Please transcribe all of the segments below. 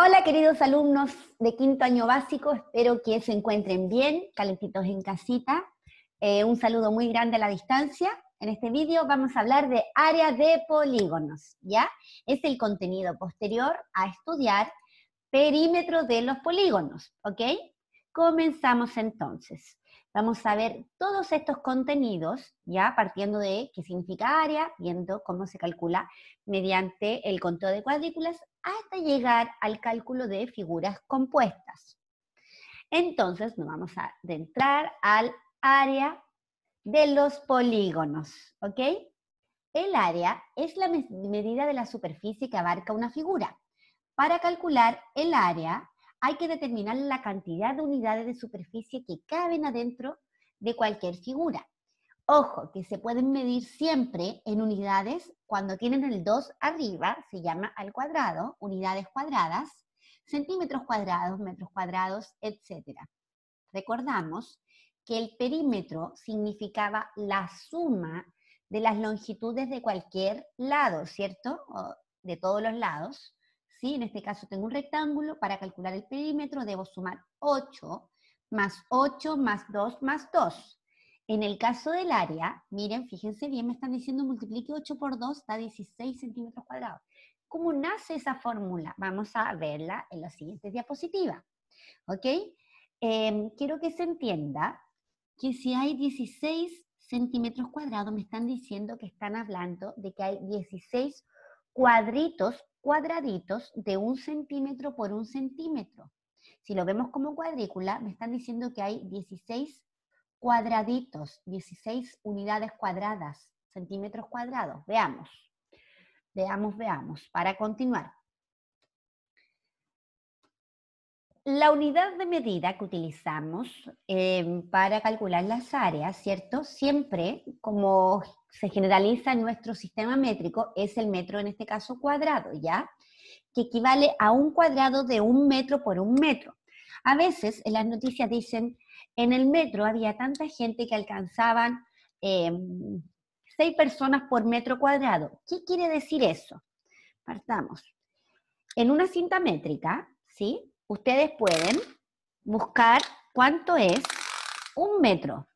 Hola queridos alumnos de quinto año básico, espero que se encuentren bien, calentitos en casita. Un saludo muy grande a la distancia. En este vídeo vamos a hablar de área de polígonos, ¿ya? Es el contenido posterior a estudiar perímetro de los polígonos, ¿ok? Comenzamos entonces. Vamos a ver todos estos contenidos, ya partiendo de qué significa área, viendo cómo se calcula mediante el conteo de cuadrículas, hasta llegar al cálculo de figuras compuestas. Entonces nos vamos a adentrar al área de los polígonos, ¿ok? El área es la medida de la superficie que abarca una figura. Para calcular el área, hay que determinar la cantidad de unidades de superficie que caben adentro de cualquier figura. Ojo, que se pueden medir siempre en unidades. Cuando tienen el 2 arriba, se llama al cuadrado, unidades cuadradas, centímetros cuadrados, metros cuadrados, etc. Recordamos que el perímetro significaba la suma de las longitudes de cualquier lado, ¿cierto? O de todos los lados. ¿Sí? En este caso tengo un rectángulo, para calcular el perímetro debo sumar 8 más 8 más 2 más 2. En el caso del área, miren, fíjense bien, me están diciendo multiplique 8 por 2, da 16 centímetros cuadrados. ¿Cómo nace esa fórmula? Vamos a verla en la siguiente diapositiva. ¿Ok? Quiero que se entienda que si hay 16 centímetros cuadrados, me están diciendo que están hablando de que hay 16 cuadraditos de 1 centímetro por 1 centímetro. Si lo vemos como cuadrícula, me están diciendo que hay 16 cuadraditos, 16 unidades cuadradas, centímetros cuadrados. Veamos, para continuar. La unidad de medida que utilizamos para calcular las áreas, ¿cierto? Siempre, como se generaliza en nuestro sistema métrico, es el metro, en este caso cuadrado, ¿ya? Que equivale a un cuadrado de 1 metro por 1 metro. A veces en las noticias dicen, en el metro había tanta gente que alcanzaban 6 personas por metro cuadrado. ¿Qué quiere decir eso? Partamos. En una cinta métrica, ¿sí? Ustedes pueden buscar cuánto es 1 metro.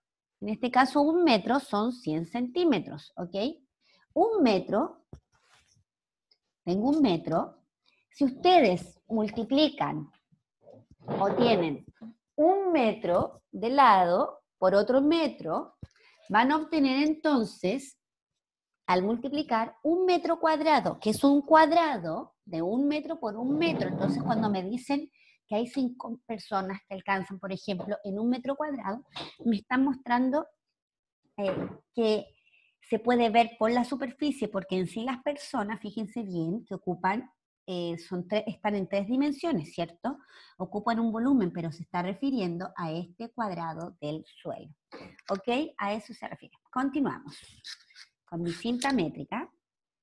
En este caso, 1 metro son 100 centímetros, ¿ok? 1 metro, tengo 1 metro. Si ustedes multiplican o tienen 1 metro de lado por otro metro, van a obtener entonces, al multiplicar, 1 metro cuadrado, que es un cuadrado de 1 metro por 1 metro. Entonces, cuando me dicen que hay 5 personas que alcanzan, por ejemplo, en 1 metro cuadrado, me están mostrando que se puede ver por la superficie, porque en sí las personas, fíjense bien, que ocupan, están en 3 dimensiones, ¿cierto? Ocupan un volumen, pero se está refiriendo a este cuadrado del suelo. ¿Ok? A eso se refiere. Continuamos con mi cinta métrica.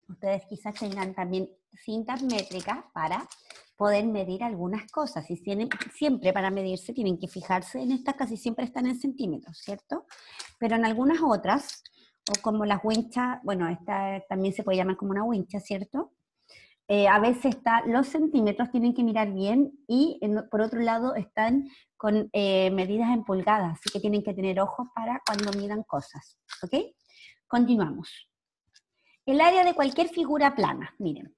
Ustedes quizás tengan también cintas métricas para poder medir algunas cosas. Si tienen, siempre para medirse tienen que fijarse en estas, casi siempre están en centímetros, ¿cierto? Pero en algunas otras, o como las winchas, bueno, esta también se puede llamar como una wincha, ¿cierto? A veces los centímetros tienen que mirar bien y por otro lado están con medidas en pulgadas, así que tienen que tener ojos para cuando midan cosas, ¿ok? Continuamos. El área de cualquier figura plana, miren.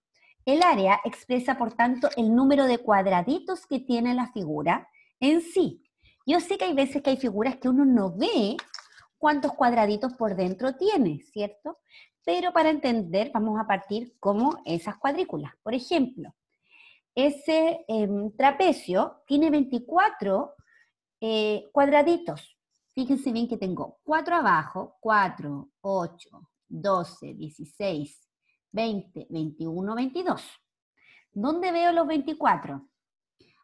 El área expresa, por tanto, el número de cuadraditos que tiene la figura en sí. Yo sé que hay veces que hay figuras que uno no ve cuántos cuadraditos por dentro tiene, ¿cierto? Pero para entender, vamos a partir como esas cuadrículas. Por ejemplo, ese trapecio tiene 24 cuadraditos. Fíjense bien que tengo 4 abajo, 4, 8, 12, 16, 20, 21, 22. ¿Dónde veo los 24?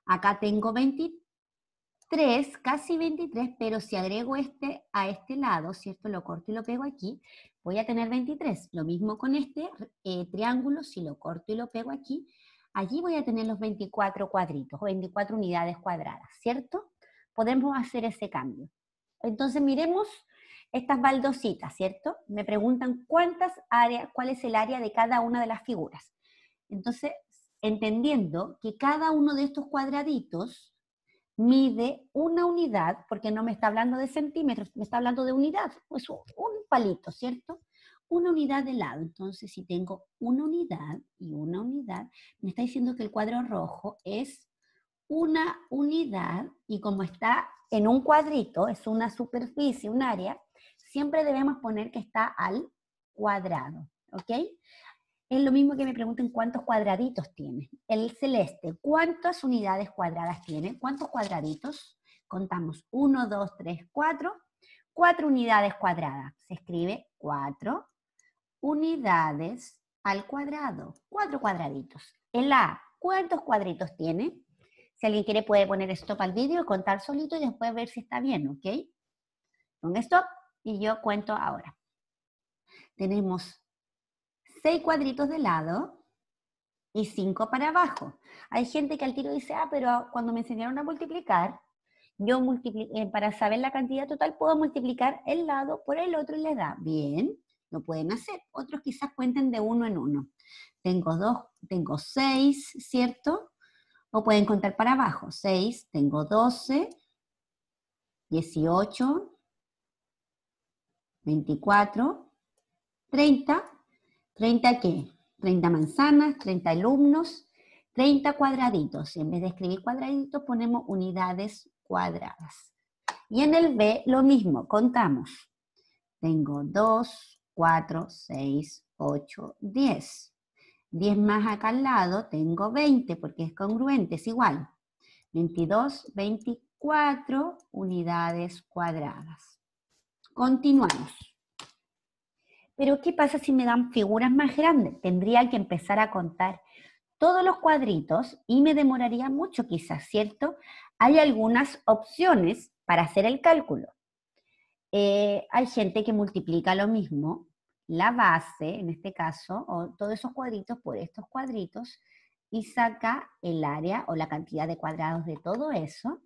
Acá tengo 23, casi 23, pero si agrego este a este lado, ¿cierto? Lo corto y lo pego aquí, voy a tener 23. Lo mismo con este triángulo, si lo corto y lo pego aquí, allí voy a tener los 24 cuadritos, o 24 unidades cuadradas, ¿cierto? Podemos hacer ese cambio. Entonces miremos estas baldositas, ¿cierto? Me preguntan cuál es el área de cada una de las figuras. Entonces, entendiendo que cada uno de estos cuadraditos mide una unidad, porque no me está hablando de centímetros, me está hablando de unidad, pues un palito, ¿cierto? Una unidad de lado. Entonces, si tengo una unidad y una unidad, me está diciendo que el cuadro rojo es una unidad, y como está en un cuadrito, es una superficie, un área, siempre debemos poner que está al cuadrado, ¿ok? Es lo mismo que me pregunten cuántos cuadraditos tiene. El celeste, ¿cuántas unidades cuadradas tiene? ¿Cuántos cuadraditos? Contamos 1, 2, 3, 4. 4 unidades cuadradas. Se escribe 4 unidades al cuadrado. 4 cuadraditos. El A, ¿cuántos cuadritos tiene? Si alguien quiere puede poner stop al vídeo, contar solito y después ver si está bien, ¿ok? Pongo stop y yo cuento ahora. Tenemos 6 cuadritos de lado y 5 para abajo. Hay gente que al tiro dice, pero cuando me enseñaron a multiplicar, yo para saber la cantidad total puedo multiplicar el lado por el otro y le da. Bien, lo pueden hacer. Otros quizás cuenten de uno en uno. Tengo 6, ¿cierto? O pueden contar para abajo. 6, tengo 12, 18, 24, 30. ¿30 qué? 30 manzanas, 30 alumnos, 30 cuadraditos. Y en vez de escribir cuadraditos ponemos unidades cuadradas. Y en el B lo mismo, contamos. Tengo 2, 4, 6, 8, 10. 10 más acá al lado, tengo 20 porque es congruente, es igual. 22, 24 unidades cuadradas. Continuamos. Pero ¿qué pasa si me dan figuras más grandes? Tendría que empezar a contar todos los cuadritos y me demoraría mucho quizás, ¿cierto? Hay algunas opciones para hacer el cálculo. Hay gente que multiplica lo mismo, la base, en este caso, o todos esos cuadritos por estos cuadritos, y saca el área o la cantidad de cuadrados de todo eso,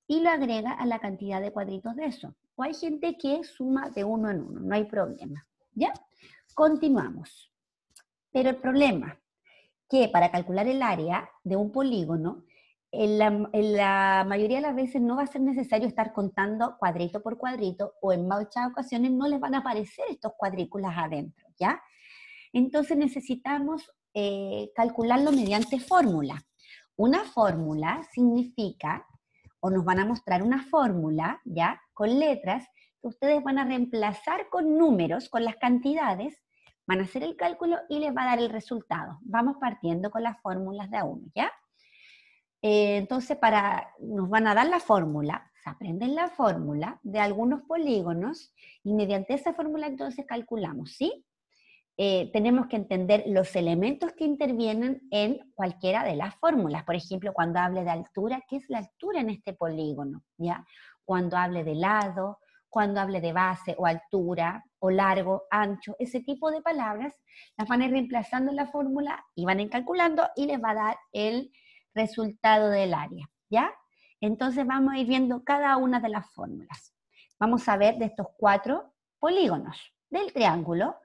y lo agrega a la cantidad de cuadritos de eso. O hay gente que suma de uno en uno, no hay problema. ¿Ya? Continuamos. Pero el problema que para calcular el área de un polígono, en la mayoría de las veces no va a ser necesario estar contando cuadrito por cuadrito, o en muchas ocasiones no les van a aparecer estos cuadrículas adentro, ¿ya? Entonces necesitamos calcularlo mediante fórmula. Una fórmula significa, o nos van a mostrar una fórmula, ¿ya? Con letras, que ustedes van a reemplazar con números, con las cantidades, van a hacer el cálculo y les va a dar el resultado. Vamos partiendo con las fórmulas de a uno, ¿ya? Entonces, nos van a dar la fórmula, se aprenden la fórmula de algunos polígonos y mediante esa fórmula entonces calculamos, ¿sí? Tenemos que entender los elementos que intervienen en cualquiera de las fórmulas. Por ejemplo, cuando hable de altura, ¿qué es la altura en este polígono? ¿Ya? Cuando hable de lado, cuando hable de base o altura, o largo, ancho, ese tipo de palabras las van a ir reemplazando en la fórmula y van a ir calculando y les va a dar el resultado del área, ¿ya? Entonces vamos a ir viendo cada una de las fórmulas. Vamos a ver de estos 4 polígonos del triángulo.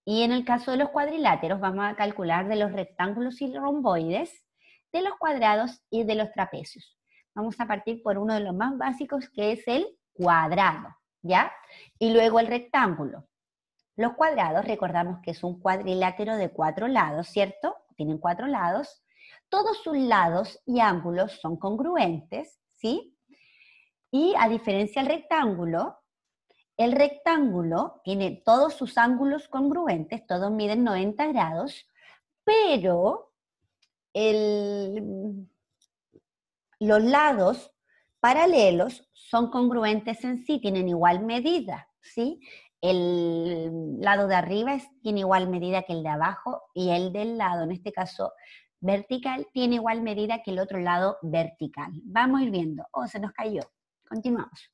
Y en el caso de los cuadriláteros vamos a calcular de los rectángulos y romboides, de los cuadrados y de los trapecios. Vamos a partir por uno de los más básicos, que es el cuadrado, ¿ya? Y luego el rectángulo. Los cuadrados, recordamos que es un cuadrilátero de 4 lados, ¿cierto? Tienen 4 lados. Todos sus lados y ángulos son congruentes, ¿sí? Y a diferencia del rectángulo, el rectángulo tiene todos sus ángulos congruentes, todos miden 90 grados, pero los lados paralelos son congruentes en sí, tienen igual medida, ¿sí? El lado de arriba tiene igual medida que el de abajo, y el del lado, en este caso vertical, tiene igual medida que el otro lado vertical. Vamos a ir viendo. Oh, se nos cayó. Continuamos.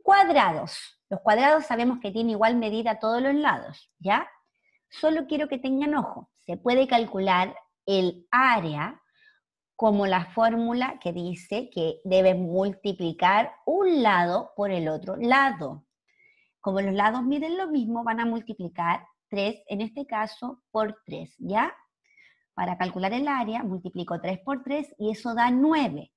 Cuadrados. Los cuadrados sabemos que tienen igual medida a todos los lados, ¿ya? Solo quiero que tengan ojo. Se puede calcular el área como la fórmula que dice que debes multiplicar un lado por el otro lado. Como los lados miden lo mismo, van a multiplicar 3, en este caso, por 3, ¿ya? para calcular el área, multiplico 3 por 3 y eso da 9.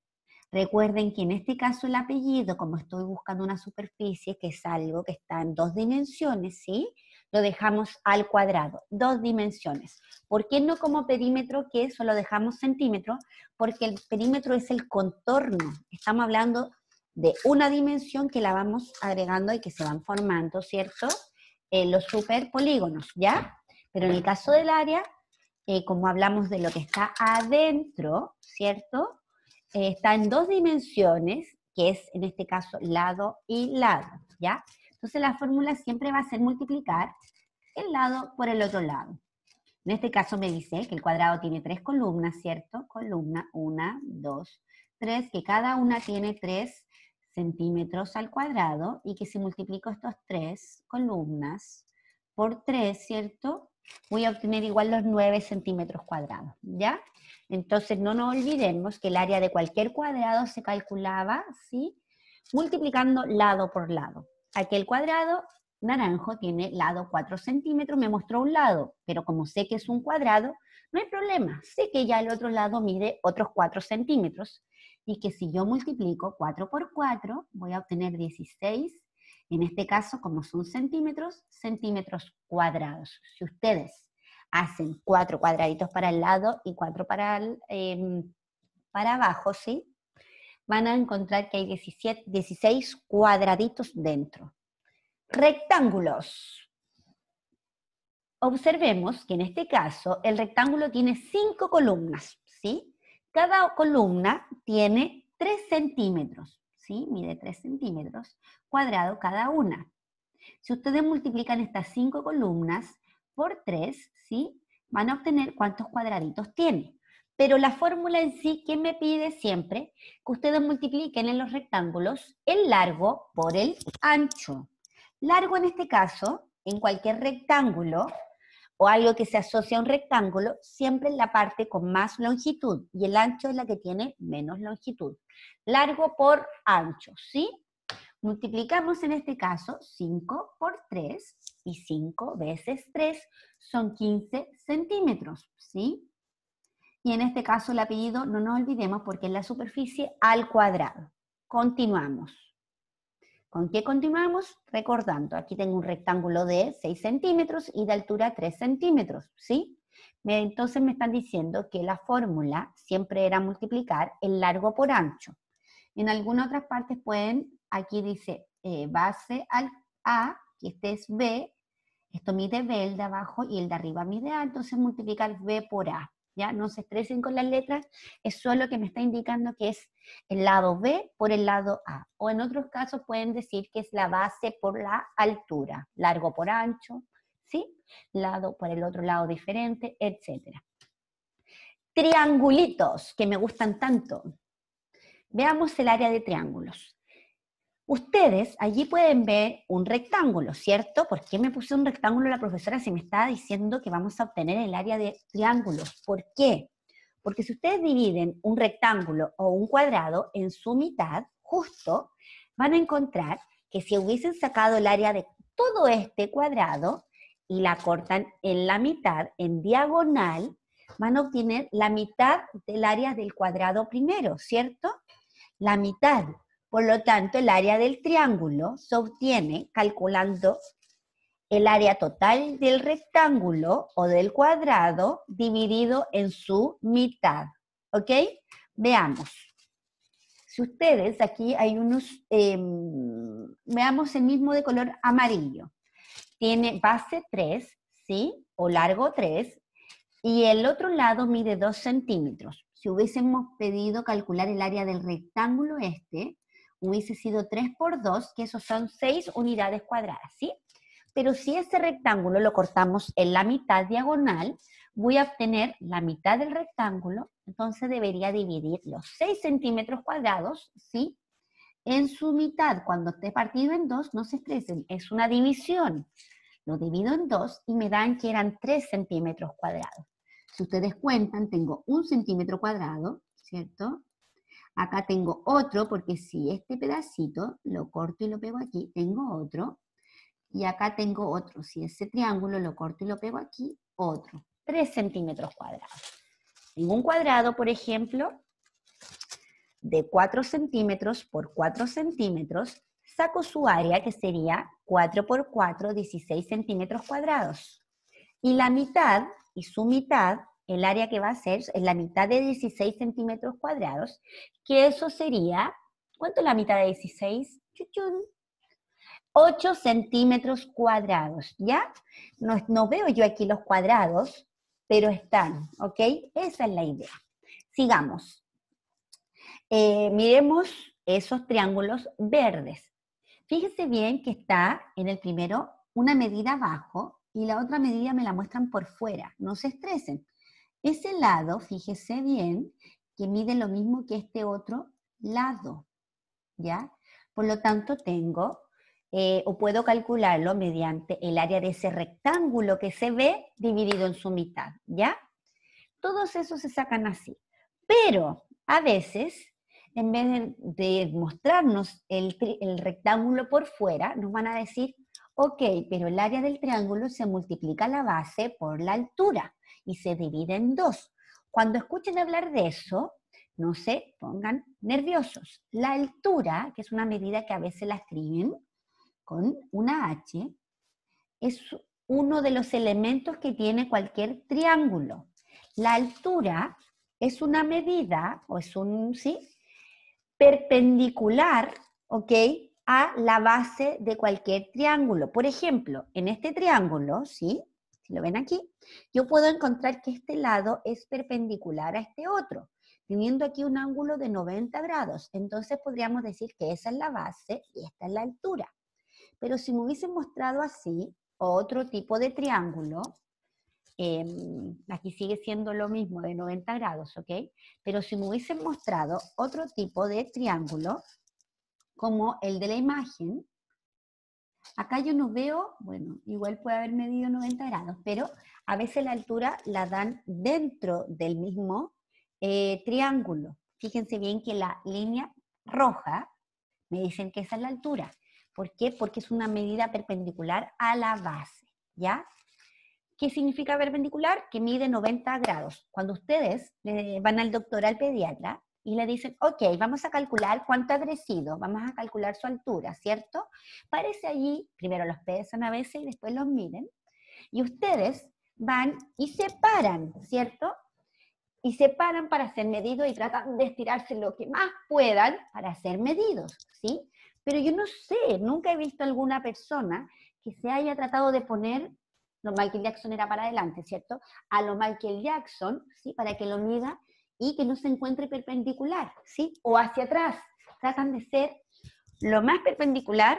Recuerden que en este caso el apellido, como estoy buscando una superficie, que es algo que está en 2 dimensiones, ¿sí? Lo dejamos al cuadrado, 2 dimensiones. ¿Por qué no como perímetro, que eso lo dejamos centímetros? Porque el perímetro es el contorno. Estamos hablando de una dimensión que la vamos agregando y que se van formando, ¿cierto? Los superpolígonos, ¿ya? Pero en el caso del área, como hablamos de lo que está adentro, ¿cierto? Está en 2 dimensiones, que es en este caso lado y lado, ¿ya? Entonces la fórmula siempre va a ser multiplicar el lado por el otro lado. En este caso me dice que el cuadrado tiene 3 columnas, ¿cierto? Columna 1, 2, 3, que cada una tiene 3 centímetros al cuadrado y que si multiplico estas 3 columnas por 3, ¿cierto? Voy a obtener igual los 9 centímetros cuadrados, ¿ya? Entonces no nos olvidemos que el área de cualquier cuadrado se calculaba, ¿sí? Multiplicando lado por lado. Aquel cuadrado naranjo tiene lado 4 centímetros, me mostró un lado, pero como sé que es un cuadrado, no hay problema. Sé que ya el otro lado mide otros 4 centímetros y que si yo multiplico 4 por 4, voy a obtener 16. En este caso, como son centímetros, centímetros cuadrados. Si ustedes hacen 4 cuadraditos para el lado y 4 para abajo, ¿sí? Van a encontrar que hay 16 cuadraditos dentro. Rectángulos. Observemos que en este caso el rectángulo tiene 5 columnas, ¿sí? Cada columna tiene 3 centímetros, ¿sí? Mide 3 centímetros cuadrado cada una. Si ustedes multiplican estas 5 columnas por 3, ¿sí? Van a obtener cuántos cuadraditos tiene. Pero la fórmula en sí, ¿qué me pide siempre? Que ustedes multipliquen en los rectángulos el largo por el ancho. Largo en este caso, en cualquier rectángulo, o algo que se asocia a un rectángulo, siempre es la parte con más longitud, y el ancho es la que tiene menos longitud. Largo por ancho, ¿sí? Multiplicamos en este caso 5 por 3, y 5 veces 3 son 15 centímetros, ¿sí? Y en este caso el apellido no nos olvidemos porque es la superficie al cuadrado. Continuamos. ¿Con qué continuamos? Recordando, aquí tengo un rectángulo de 6 centímetros y de altura 3 centímetros, ¿sí? Entonces me están diciendo que la fórmula siempre era multiplicar el largo por ancho. En algunas otras partes pueden, aquí dice base al A, que este es B, esto mide B, el de abajo, y el de arriba mide A, entonces multiplicar B por A. ¿Ya? No se estresen con las letras, es solo que me está indicando que es el lado B por el lado A. O en otros casos pueden decir que es la base por la altura, largo por ancho, ¿sí? Lado por el otro lado diferente, etc. Triangulitos, que me gustan tanto. Veamos el área de triángulos. Ustedes allí pueden ver un rectángulo, ¿cierto? ¿Por qué me puse un rectángulo? La profesora se me está diciendo que vamos a obtener el área de triángulos. ¿Por qué? Porque si ustedes dividen un rectángulo o un cuadrado en su mitad, justo, van a encontrar que si hubiesen sacado el área de todo este cuadrado y la cortan en la mitad, en diagonal, van a obtener la mitad del área del cuadrado primero, ¿cierto? La mitad. Por lo tanto, el área del triángulo se obtiene calculando el área total del rectángulo o del cuadrado dividido en su mitad. ¿Ok? Veamos. Si ustedes, aquí hay unos, veamos el mismo de color amarillo. Tiene base 3, ¿sí? O largo 3, y el otro lado mide 2 centímetros. Si hubiésemos pedido calcular el área del rectángulo este, hubiese sido 3 por 2, que esos son 6 unidades cuadradas, ¿sí? Pero si ese rectángulo lo cortamos en la mitad diagonal, voy a obtener la mitad del rectángulo, entonces debería dividir los 6 centímetros cuadrados, ¿sí? En su mitad. Cuando esté partido en 2, no se estresen, es una división. Lo divido en 2 y me dan que eran 3 centímetros cuadrados. Si ustedes cuentan, tengo 1 centímetro cuadrado, ¿cierto? Acá tengo otro, porque si este pedacito lo corto y lo pego aquí, tengo otro. Y acá tengo otro. Si ese triángulo lo corto y lo pego aquí, otro. 3 centímetros cuadrados. En un cuadrado, por ejemplo, de 4 centímetros por 4 centímetros, saco su área, que sería 4 por 4, 16 centímetros cuadrados. Y la mitad, y su mitad, el área que va a ser, es la mitad de 16 centímetros cuadrados, que eso sería, ¿cuánto es la mitad de 16? Chuchun. 8 centímetros cuadrados, ¿ya? No veo yo aquí los cuadrados, pero están, ¿ok? Esa es la idea. Sigamos. Miremos esos triángulos verdes. Fíjese bien que está en el primero una medida abajo y la otra medida me la muestran por fuera. No se estresen. Ese lado, fíjese bien, que mide lo mismo que este otro lado, ¿ya? Por lo tanto, tengo, o puedo calcularlo mediante el área de ese rectángulo que se ve dividido en su mitad, ¿ya? Todos esos se sacan así. Pero a veces, en vez de mostrarnos el rectángulo por fuera, nos van a decir, ok, pero el área del triángulo se multiplica la base por la altura y se divide en dos. Cuando escuchen hablar de eso, no se pongan nerviosos. La altura, que es una medida que a veces la escriben con una H, es uno de los elementos que tiene cualquier triángulo. La altura es una medida, o es un, ¿sí? Perpendicular, ¿ok? A la base de cualquier triángulo. Por ejemplo, en este triángulo, ¿sí? Si lo ven aquí, yo puedo encontrar que este lado es perpendicular a este otro, teniendo aquí un ángulo de 90 grados. Entonces podríamos decir que esa es la base y esta es la altura. Pero si me hubiesen mostrado así, otro tipo de triángulo, aquí sigue siendo lo mismo de 90 grados, ¿ok? Pero si me hubiesen mostrado otro tipo de triángulo, como el de la imagen, acá yo no veo, bueno, igual puede haber medido 90 grados, pero a veces la altura la dan dentro del mismo triángulo. Fíjense bien que la línea roja me dicen que esa es la altura. ¿Por qué? Porque es una medida perpendicular a la base, ¿ya? ¿Qué significa perpendicular? Que mide 90 grados. Cuando ustedes van al doctor, al pediatra, y le dicen, ok, vamos a calcular cuánto ha crecido, vamos a calcular su altura, ¿cierto? Parece allí, primero los pesan a veces y después los miden, y ustedes van y se paran, ¿cierto? Y se paran para ser medidos y tratan de estirarse lo que más puedan para ser medidos, ¿sí? Pero yo no sé, nunca he visto alguna persona que se haya tratado de poner, lo Michael Jackson era para adelante, ¿cierto? A lo Michael Jackson, ¿sí? Para que lo mida y que no se encuentre perpendicular, ¿sí? O hacia atrás. Tratan de ser lo más perpendicular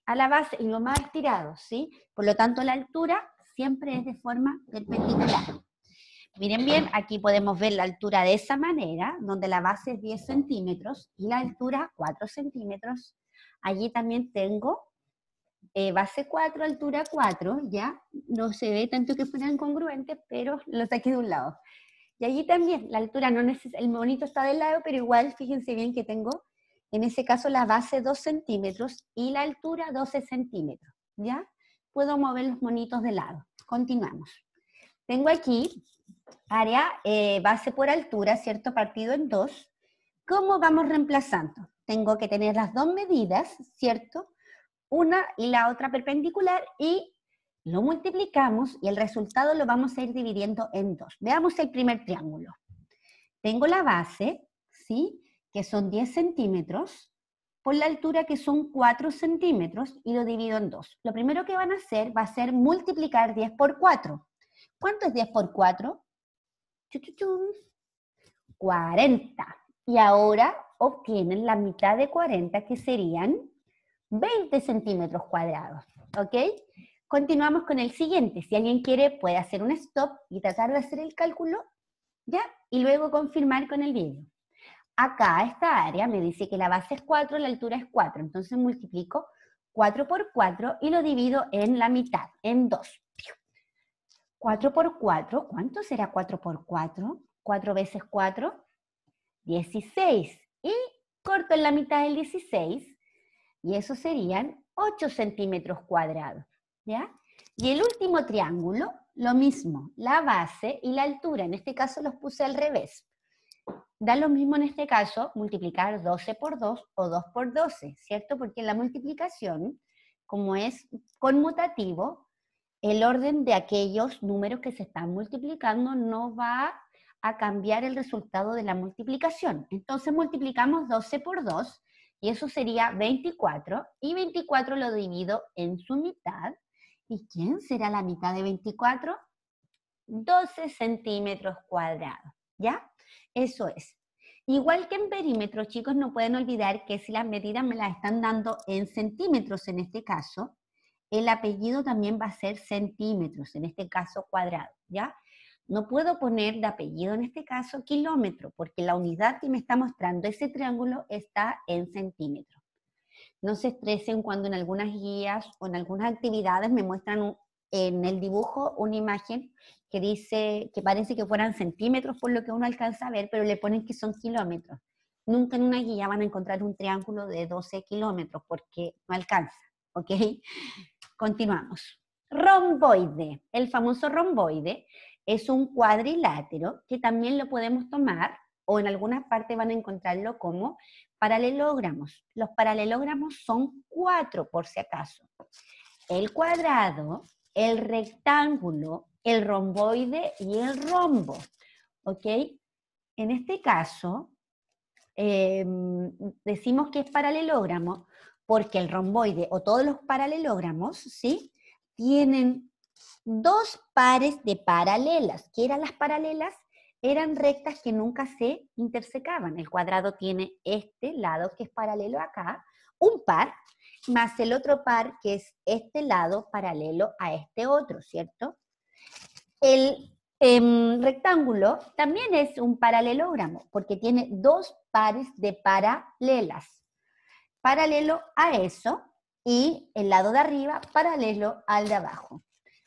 a la base y lo más estirado, ¿sí? Por lo tanto, la altura siempre es de forma perpendicular. Miren bien, aquí podemos ver la altura de esa manera, donde la base es 10 centímetros y la altura 4 centímetros. Allí también tengo base 4, altura 4, ¿ya? No se ve tanto que fueran congruentes, pero lo saqué de un lado. Y allí también, la altura no el monito está del lado, pero igual, fíjense bien que tengo, en ese caso, la base 2 centímetros y la altura 12 centímetros, ¿ya? Puedo mover los monitos de lado. Continuamos. Tengo aquí área base por altura, ¿cierto? Partido en dos. ¿Cómo vamos reemplazando? Tengo que tener las dos medidas, ¿cierto? Una y la otra perpendicular y lo multiplicamos y el resultado lo vamos a ir dividiendo en dos. Veamos el primer triángulo. Tengo la base, ¿sí? Que son 10 centímetros, por la altura que son 4 centímetros y lo divido en dos. Lo primero que van a hacer va a ser multiplicar 10 por 4. ¿Cuánto es 10 por 4? 40. Y ahora obtienen la mitad de 40, que serían 20 centímetros cuadrados. ¿Ok? Continuamos con el siguiente. Si alguien quiere, puede hacer un stop y tratar de hacer el cálculo, ¿ya? Y luego confirmar con el vídeo. Acá, esta área me dice que la base es 4, la altura es 4. Entonces multiplico 4 por 4 y lo divido en la mitad, en 2. 4 por 4, ¿cuánto será 4 por 4? 4 veces 4, 16. Y corto en la mitad del 16, y eso serían 8 centímetros cuadrados, ¿ya? Y el último triángulo, lo mismo, la base y la altura. En este caso los puse al revés. Da lo mismo en este caso multiplicar 12 por 2 o 2 por 12, ¿cierto? Porque en la multiplicación, como es conmutativo, el orden de aquellos números que se están multiplicando no va a cambiar el resultado de la multiplicación. Entonces multiplicamos 12 por 2 y eso sería 24, y 24 lo divido en su mitad. ¿Y quién será la mitad de 24? 12 centímetros cuadrados, ¿ya? Eso es. Igual que en perímetros, chicos, no pueden olvidar que si las medidas me las están dando en centímetros en este caso, el apellido también va a ser centímetros, en este caso cuadrado, ¿ya? No puedo poner de apellido en este caso kilómetro, porque la unidad que me está mostrando ese triángulo está en centímetros. No se estresen cuando en algunas guías o en algunas actividades me muestran en el dibujo una imagen que dice, que parece que fueran centímetros por lo que uno alcanza a ver, pero le ponen que son kilómetros. Nunca en una guía van a encontrar un triángulo de 12 kilómetros porque no alcanza, ¿ok? Continuamos. Romboide. El famoso romboide es un cuadrilátero que también lo podemos tomar, o en algunas partes van a encontrarlo como paralelogramos. Los paralelogramos son 4 por si acaso. El cuadrado, el rectángulo, el romboide y el rombo. ¿Ok? En este caso, decimos que es paralelogramo porque el romboide o todos los paralelogramos, ¿sí?, tienen dos pares de paralelas. ¿Qué eran las paralelas? Eran rectas que nunca se intersecaban. El cuadrado tiene este lado que es paralelo acá, un par, más el otro par que es este lado paralelo a este otro, ¿cierto? El rectángulo también es un paralelogramo porque tiene dos pares de paralelas. Paralelo a eso y el lado de arriba paralelo al de abajo.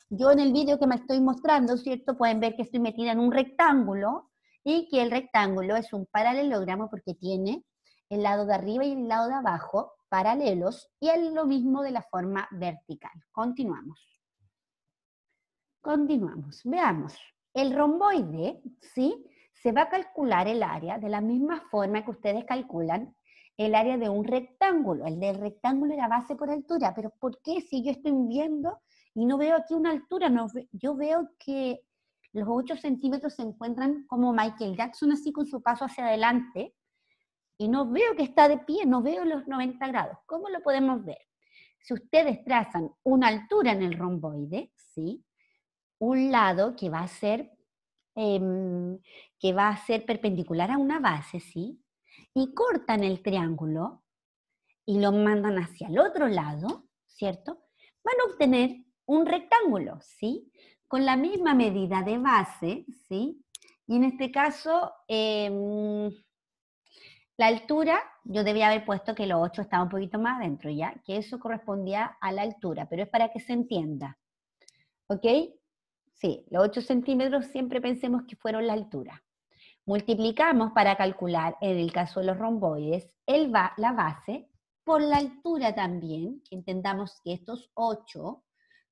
Yo en el vídeo que me estoy mostrando, ¿cierto? Pueden ver que estoy metida en un rectángulo y que el rectángulo es un paralelogramo porque tiene el lado de arriba y el lado de abajo paralelos y es lo mismo de la forma vertical. Continuamos. Continuamos. Veamos. El romboide, ¿sí?, se va a calcular el área de la misma forma que ustedes calculan el área de un rectángulo. El del rectángulo era base por altura, pero ¿por qué si yo estoy viendo y no veo aquí una altura? No, yo veo que los 8 centímetros se encuentran como Michael Jackson, así con su paso hacia adelante, y no veo que está de pie, no veo los 90 grados. ¿Cómo lo podemos ver? Si ustedes trazan una altura en el romboide, ¿sí?, un lado que va a ser perpendicular a una base, ¿sí?, y cortan el triángulo y lo mandan hacia el otro lado, ¿cierto?, van a obtener un rectángulo, ¿sí?, con la misma medida de base, ¿sí?, y en este caso, la altura, yo debía haber puesto que los 8 estaba un poquito más adentro, ¿ya?, que eso correspondía a la altura, pero es para que se entienda, ¿ok? Sí, los 8 centímetros siempre pensemos que fueron la altura. Multiplicamos para calcular, en el caso de los romboides, la base por la altura también, que entendamos que estos 8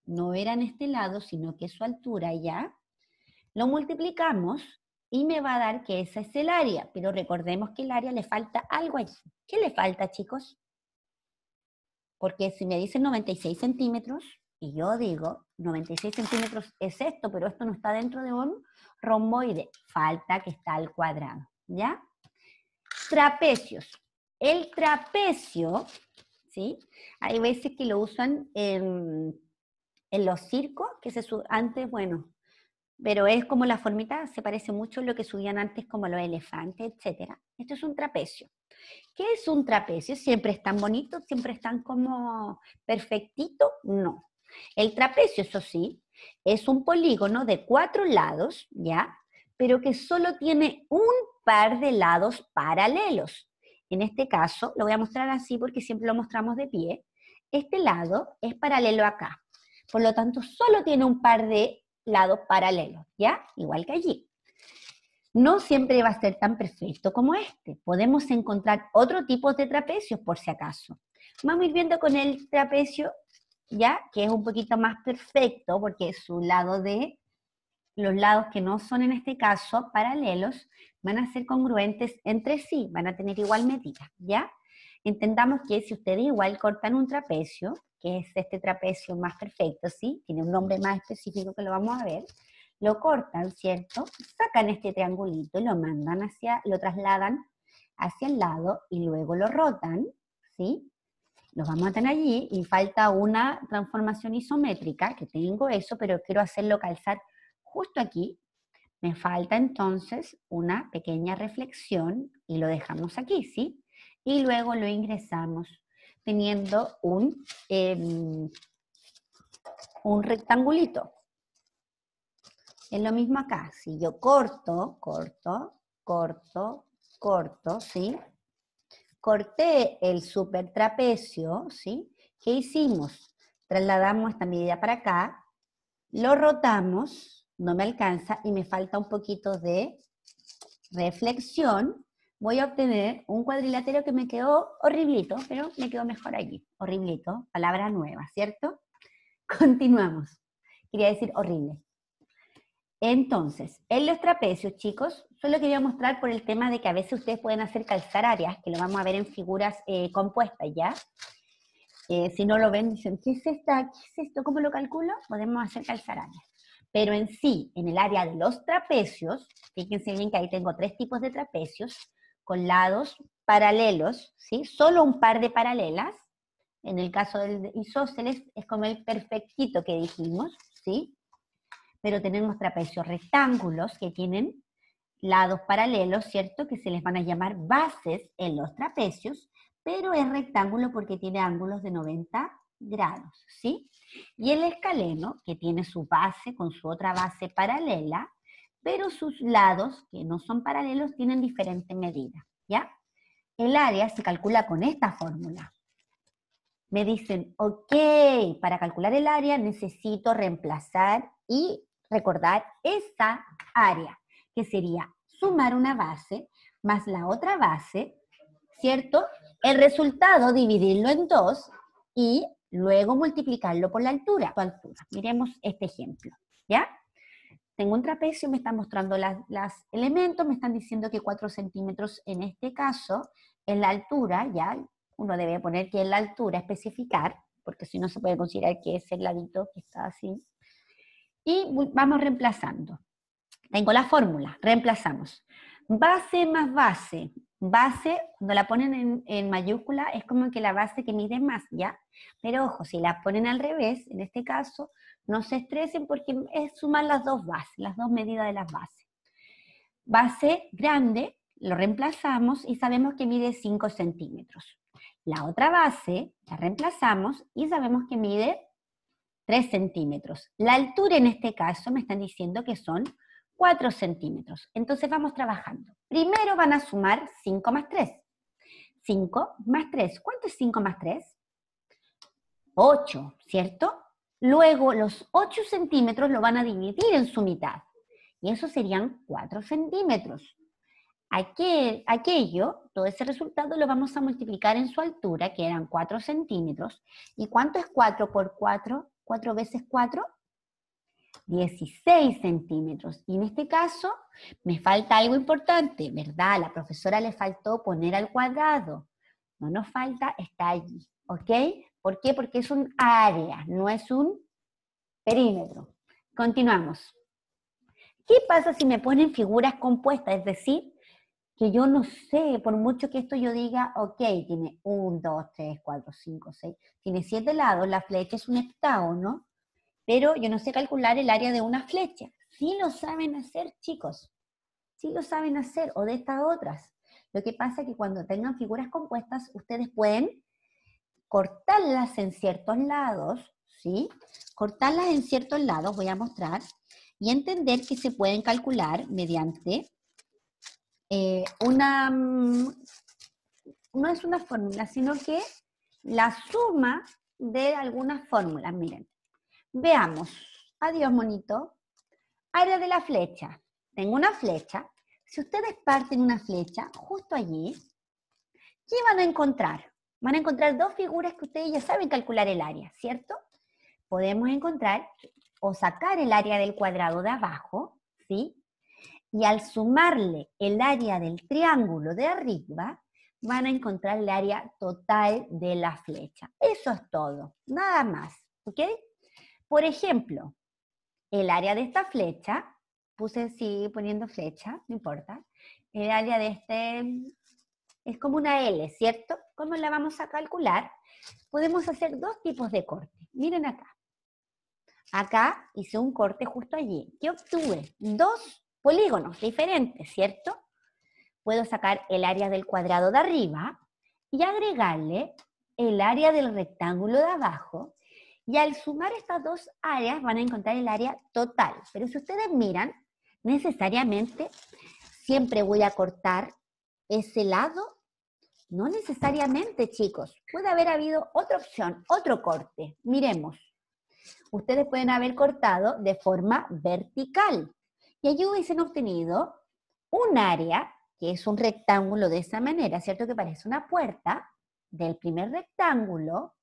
no eran este lado, sino que su altura ya. Lo multiplicamos y me va a dar que esa es el área, pero recordemos que el área le falta algo allí. ¿Qué le falta, chicos? Porque si me dicen 96 centímetros, y yo digo, 96 centímetros es esto, pero esto no está dentro de un romboide. Falta que está al cuadrado, ¿ya? Trapecios. El trapecio, ¿sí?, hay veces que lo usan en los circos, que antes, bueno, pero es como la formita, se parece mucho a lo que subían antes como los elefantes, etc. Esto es un trapecio. ¿Qué es un trapecio? ¿Siempre están bonitos? ¿Siempre están como perfectitos? No. El trapecio, eso sí, es un polígono de 4 lados, ¿ya?, pero que solo tiene un par de lados paralelos. En este caso, lo voy a mostrar así porque siempre lo mostramos de pie. Este lado es paralelo acá. Por lo tanto, solo tiene un par de lados paralelos, ¿ya? Igual que allí. No siempre va a ser tan perfecto como este. Podemos encontrar otro tipo de trapecios por si acaso. Vamos a ir viendo con el trapecio, ¿ya?, que es un poquito más perfecto porque su lado de los lados que no son en este caso paralelos van a ser congruentes entre sí, van a tener igual medida, ¿ya? Entendamos que si ustedes igual cortan un trapecio, que es este trapecio más perfecto, ¿sí? Tiene un nombre más específico que lo vamos a ver. Lo cortan, ¿cierto? Sacan este triangulito y lo mandan lo trasladan hacia el lado y luego lo rotan, ¿sí? Los vamos a tener allí y falta una transformación isométrica, que tengo eso, pero quiero hacerlo calzar justo aquí. Me falta entonces una pequeña reflexión y lo dejamos aquí, ¿sí? Y luego lo ingresamos teniendo un rectangulito. Es lo mismo acá. Si yo corto, ¿sí? Corté el supertrapecio, ¿sí? ¿Qué hicimos? Trasladamos esta medida para acá, lo rotamos, no me alcanza y me falta un poquito de reflexión. Voy a obtener un cuadrilátero que me quedó horriblito, pero me quedó mejor allí. Horriblito, palabra nueva, ¿cierto? Continuamos. Quería decir horrible. Entonces, en los trapecios, chicos, solo quería mostrar por el tema de que a veces ustedes pueden hacer calzar áreas, que lo vamos a ver en figuras compuestas, ¿ya? Si no lo ven, dicen, ¿qué es esta? ¿Qué es esto? ¿Cómo lo calculo? Podemos hacer calzar áreas. Pero en sí, en el área de los trapecios, fíjense bien que ahí tengo 3 tipos de trapecios, con lados paralelos, ¿sí? Solo un par de paralelas. En el caso del isósceles es como el perfectito que dijimos, ¿sí? Pero tenemos trapecios rectángulos que tienen lados paralelos, ¿cierto? Que se les van a llamar bases en los trapecios, pero es rectángulo porque tiene ángulos de 90 grados, ¿sí? Y el escaleno, que tiene su base con su otra base paralela, pero sus lados, que no son paralelos, tienen diferente medida, ¿ya? El área se calcula con esta fórmula. Me dicen, ok, para calcular el área necesito reemplazar y recordar esa área, que sería sumar una base más la otra base, ¿cierto? El resultado dividirlo en 2 y luego multiplicarlo por la altura. Miremos este ejemplo, ¿ya? Tengo un trapecio, me están mostrando los elementos, me están diciendo que 4 centímetros en este caso, en la altura, ya, uno debe poner que en la altura especificar, porque si no se puede considerar que es el ladito que está así. Y vamos reemplazando. Tengo la fórmula, reemplazamos. Base más base. Base, cuando la ponen en mayúscula, es como que la base que mide más, ¿ya? Pero ojo, si la ponen al revés, en este caso, no se estresen porque es sumar las dos bases, las dos medidas de las bases. Base grande, lo reemplazamos y sabemos que mide 5 centímetros. La otra base la reemplazamos y sabemos que mide 3 centímetros. La altura en este caso me están diciendo que son 4 centímetros. Entonces vamos trabajando. Primero van a sumar 5 más 3. 5 más 3. ¿Cuánto es 5 más 3? 8, ¿cierto? Luego los 8 centímetros lo van a dividir en su mitad. Y eso serían 4 centímetros. Todo ese resultado lo vamos a multiplicar en su altura, que eran 4 centímetros. ¿Y cuánto es 4 por 4? 4 veces 4, 16 centímetros. Y en este caso, me falta algo importante, ¿verdad? A la profesora le faltó poner al cuadrado. No nos falta, está allí, ¿ok? ¿Por qué? Porque es un área, no es un perímetro. Continuamos. ¿Qué pasa si me ponen figuras compuestas? Es decir, que yo no sé, por mucho que esto yo diga, ok, tiene 1, 2, 3, 4, 5, 6, tiene 7 lados, la flecha es un heptágono, pero yo no sé calcular el área de una flecha. Sí lo saben hacer, chicos, sí lo saben hacer, o de estas otras. Lo que pasa es que cuando tengan figuras compuestas, ustedes pueden cortarlas en ciertos lados, ¿sí? Cortarlas en ciertos lados, voy a mostrar, y entender que se pueden calcular mediante no es una fórmula, sino que la suma de algunas fórmulas. Miren, veamos. Adiós, monito. Área de la flecha. Tengo una flecha. Si ustedes parten una flecha justo allí, ¿qué van a encontrar? Van a encontrar dos figuras que ustedes ya saben calcular el área, ¿cierto? Podemos encontrar o sacar el área del cuadrado de abajo, ¿sí? Y al sumarle el área del triángulo de arriba, van a encontrar el área total de la flecha. Eso es todo, nada más, ¿ok? Por ejemplo, el área de esta flecha, puse así poniendo flecha, no importa, el área de este es como una L, ¿cierto? ¿Cómo la vamos a calcular? Podemos hacer dos tipos de corte. Miren acá. Acá hice un corte justo allí. ¿Qué obtuve? Dos polígonos diferentes, ¿cierto? Puedo sacar el área del cuadrado de arriba y agregarle el área del rectángulo de abajo. Y al sumar estas dos áreas van a encontrar el área total. Pero si ustedes miran, necesariamente siempre voy a cortar ese lado. No necesariamente, chicos. Puede haber habido otra opción, otro corte. Miremos. Ustedes pueden haber cortado de forma vertical. Y allí hubiesen obtenido un área, que es un rectángulo de esa manera, ¿cierto? Que parece una puerta del primer rectángulo,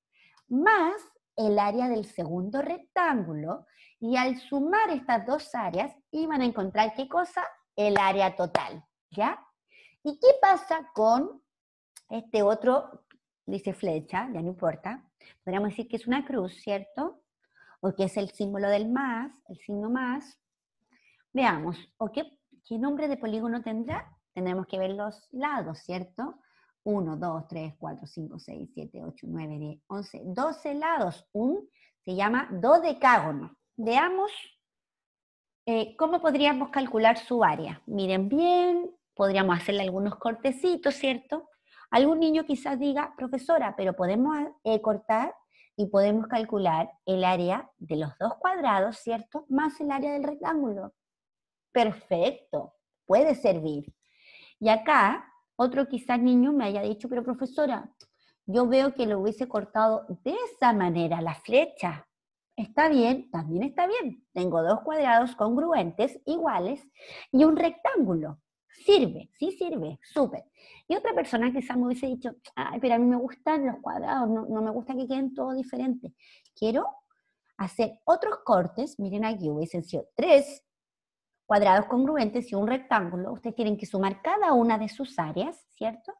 más el área del segundo rectángulo, y al sumar estas dos áreas, iban a encontrar, ¿qué cosa? El área total, ¿ya? ¿Y qué pasa con este otro? Dice flecha, ya no importa. Podríamos decir que es una cruz, ¿cierto? O que es el símbolo del más, el signo más. Veamos, ¿o qué nombre de polígono tendrá? Tendremos que ver los lados, ¿cierto? 1, 2, 3, 4, 5, 6, 7, 8, 9, 10, 11, 12 lados. Se llama dodecágono. Veamos cómo podríamos calcular su área. Miren bien, podríamos hacerle algunos cortecitos, ¿cierto? Algún niño quizás diga, profesora, pero podemos cortar y podemos calcular el área de los dos cuadrados, ¿cierto? Más el área del rectángulo. Perfecto, puede servir. Y acá, otro quizás niño me haya dicho, pero profesora, yo veo que lo hubiese cortado de esa manera, la flecha. Está bien, también está bien. Tengo dos cuadrados congruentes, iguales, y un rectángulo. Sirve, sí sirve, súper. Y otra persona quizás me hubiese dicho, ay, pero a mí me gustan los cuadrados, no me gusta que queden todos diferentes. Quiero hacer otros cortes, miren aquí, hubiesen sido 3 cuadrados congruentes y un rectángulo. Ustedes tienen que sumar cada una de sus áreas, ¿cierto?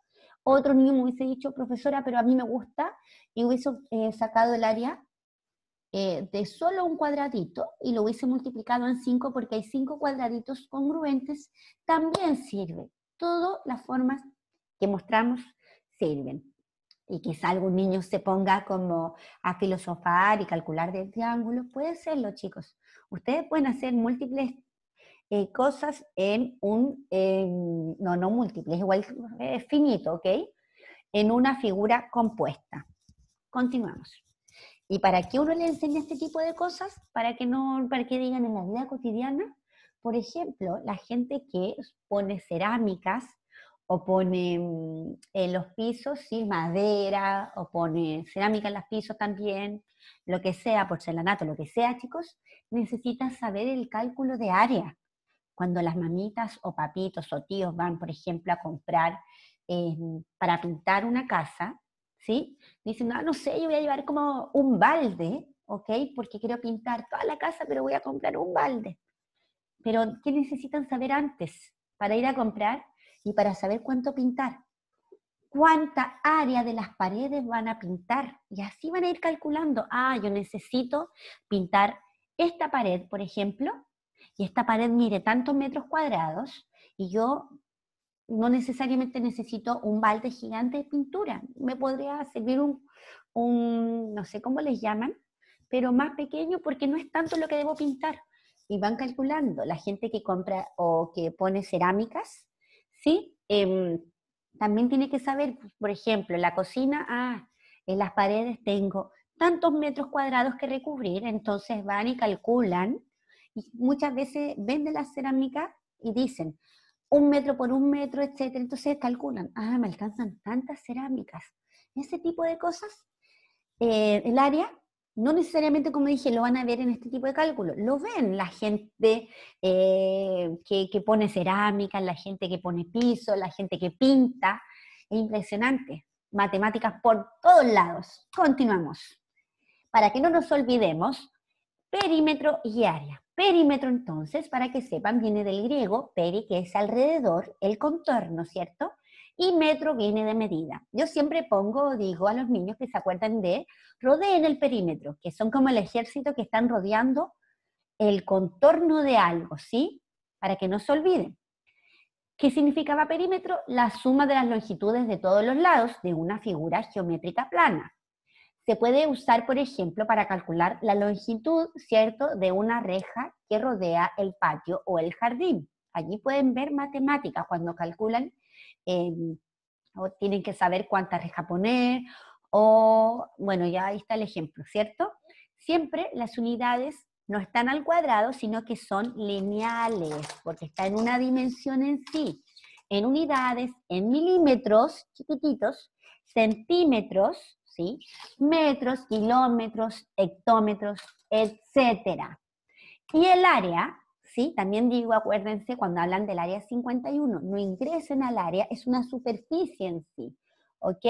Otro niño me hubiese dicho, profesora, pero a mí me gusta, y hubiese sacado el área de solo un cuadradito y lo hubiese multiplicado en 5 porque hay 5 cuadraditos congruentes, también sirve. Todas las formas que mostramos sirven. Y quizá algún niño se ponga como a filosofar y calcular de triángulos, puede serlo, chicos. Ustedes pueden hacer múltiples cosas en no múltiples, igual finito, ¿ok? En una figura compuesta. Continuamos. ¿Y para qué uno le enseña este tipo de cosas? Para que digan en la vida cotidiana, por ejemplo, la gente que pone cerámicas o pone en los pisos, sí, madera, o pone cerámica en los pisos también, lo que sea, porcelanato, lo que sea, chicos, necesitan saber el cálculo de área. Cuando las mamitas o papitos o tíos van, por ejemplo, a comprar para pintar una casa, ¿sí? Dicen, no sé, yo voy a llevar como un balde, ¿ok? Porque quiero pintar toda la casa, pero voy a comprar un balde. Pero, ¿qué necesitan saber antes para ir a comprar y para saber cuánto pintar? ¿Cuánta área de las paredes van a pintar? Y así van a ir calculando. Ah, yo necesito pintar esta pared, por ejemplo, y esta pared mide tantos metros cuadrados, y yo no necesariamente necesito un balde gigante de pintura. Me podría servir no sé cómo les llaman, pero más pequeño porque no es tanto lo que debo pintar. Y van calculando. La gente que compra o que pone cerámicas, ¿sí? También tiene que saber, por ejemplo, en la cocina, en las paredes tengo tantos metros cuadrados que recubrir, entonces van y calculan, y muchas veces venden la cerámica y dicen, 1 metro por 1 metro, etcétera. Entonces calculan, me alcanzan tantas cerámicas. Ese tipo de cosas, el área, no necesariamente, como dije, lo van a ver en este tipo de cálculo. Lo ven la gente que pone cerámica, la gente que pone piso, la gente que pinta. Es impresionante. Matemáticas por todos lados. Continuamos. Para que no nos olvidemos, Perímetro y área. Perímetro, entonces, para que sepan, viene del griego peri, que es alrededor, el contorno, ¿cierto? Y metro viene de medida. Yo siempre digo a los niños que se acuerdan de rodeen el perímetro, que son como el ejército que están rodeando el contorno de algo, ¿sí? Para que no se olviden. ¿Qué significaba perímetro? La suma de las longitudes de todos los lados de una figura geométrica plana. Se puede usar, por ejemplo, para calcular la longitud, ¿cierto?, de una reja que rodea el patio o el jardín. Allí pueden ver matemáticas cuando calculan, o tienen que saber cuánta reja poner, o, bueno, ya ahí está el ejemplo, ¿cierto? Siempre las unidades no están al cuadrado, sino que son lineales, porque está en una dimensión en sí, en unidades, en milímetros chiquititos, centímetros, ¿sí? Metros, kilómetros, hectómetros, etcétera. Y el área, ¿sí? También digo, acuérdense, cuando hablan del área 51, no ingresen al área, es una superficie en sí, ¿ok?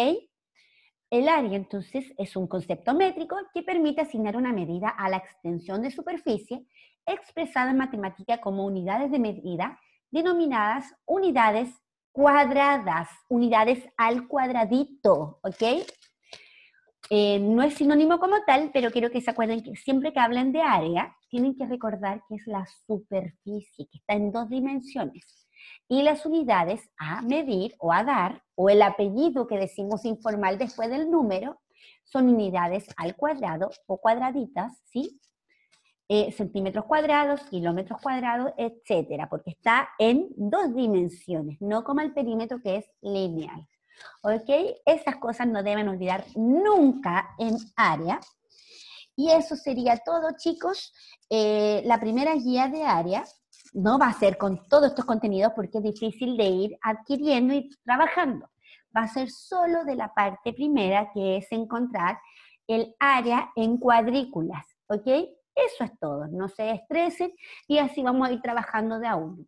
El área, entonces, es un concepto métrico que permite asignar una medida a la extensión de superficie expresada en matemática como unidades de medida denominadas unidades cuadradas, unidades al cuadradito, ¿ok? No es sinónimo como tal, pero quiero que se acuerden que siempre que hablan de área, tienen que recordar que es la superficie, que está en 2 dimensiones. Y las unidades a medir o a dar, o el apellido que decimos informal después del número, son unidades al cuadrado o cuadraditas, ¿sí? Centímetros cuadrados, kilómetros cuadrados, etcétera, porque está en 2 dimensiones, no como el perímetro que es lineal. ¿Ok? Esas cosas no deben olvidar nunca en área. Y eso sería todo, chicos. La primera guía de área no va a ser con todos estos contenidos porque es difícil de ir adquiriendo y trabajando. Va a ser solo de la parte primera, que es encontrar el área en cuadrículas. ¿Ok? Eso es todo. No se estresen y así vamos a ir trabajando de a uno.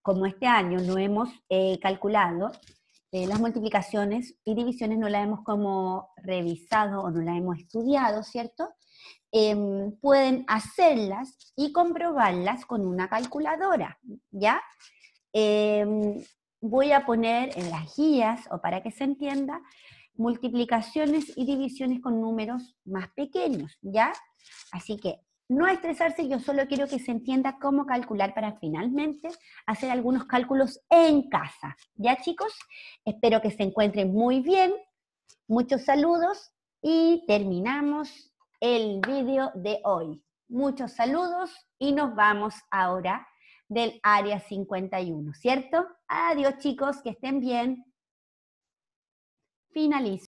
Como este año no hemos calculado las multiplicaciones y divisiones, no las hemos como revisado o no las hemos estudiado, ¿cierto? Pueden hacerlas y comprobarlas con una calculadora, ¿ya? Voy a poner en las guías, o para que se entienda, multiplicaciones y divisiones con números más pequeños, ¿ya? Así que no estresarse, yo solo quiero que se entienda cómo calcular para finalmente hacer algunos cálculos en casa. ¿Ya, chicos? Espero que se encuentren muy bien. Muchos saludos y terminamos el vídeo de hoy. Muchos saludos y nos vamos ahora del área 51, ¿cierto? Adiós, chicos, que estén bien. Finalizo.